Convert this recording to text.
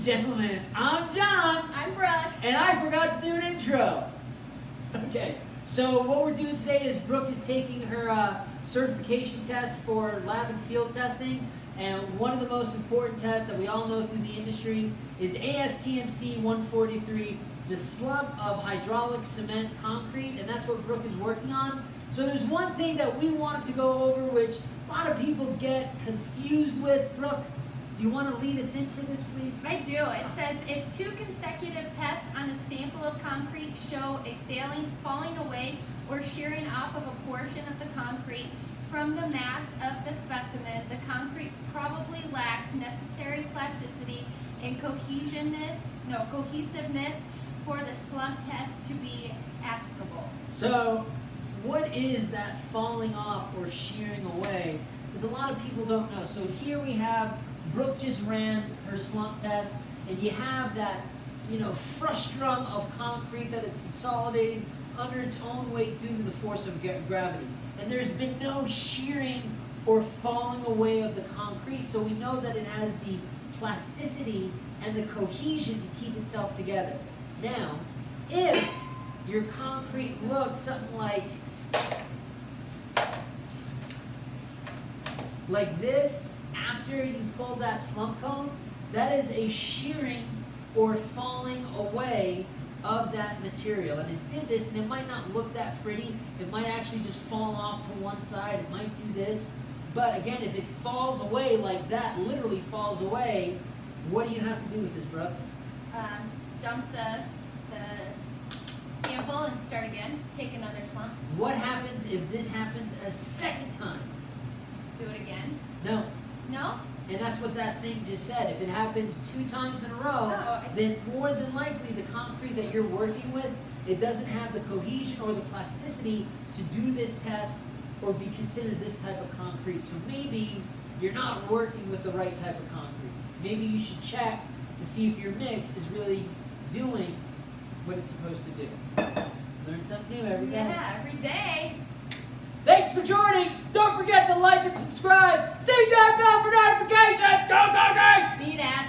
and gentlemen, I'm Jon. I'm Brooke. And I forgot to do an intro. Okay, so what we're doing today is Brooke is taking her certification test for lab and field testing. And one of the most important tests that we all know through the industry is ASTMC 143, the slump of hydraulic cement concrete, and that's what Brooke is working on. So there's one thing that we wanted to go over, which a lot of people get confused with. Brooke, do you want to lead us in for this, please? I do. It says if 2 consecutive tests on a sample of concrete show a falling away or shearing off of a portion of the concrete from the mass of the specimen, the concrete probably lacks necessary plasticity and cohesiveness for the slump test to be applicable. So, what is that falling off or shearing away? Because a lot of people don't know. So here we have Brooke just ran her slump test, and you have that, frustrum of concrete that is consolidating under its own weight due to the force of gravity. And there's been no shearing or falling away of the concrete, so we know that it has the plasticity and the cohesion to keep itself together. Now, if your concrete looks something like this after you pull that slump cone, that is a shearing or falling away of that material. And it did this, and it might not look that pretty. It might actually just fall off to one side. It might do this. But again, if it falls away like that, literally falls away, what do you have to do with this, Brooke? Dump the sample and start again. Take another slump. What happens if this happens a second time? Do it again. No. No? And that's what that thing just said. If it happens 2 times in a row, then more than likely the concrete that you're working with, it doesn't have the cohesion or the plasticity to do this test or be considered this type of concrete. So maybe you're not working with the right type of concrete. Maybe you should check to see if your mix is really doing what it's supposed to do. Learn something new every day. Yeah, every day. Thanks for joining. Don't forget to like and subscribe. Ding that bell for notifications. Go, go, go! Beat ass.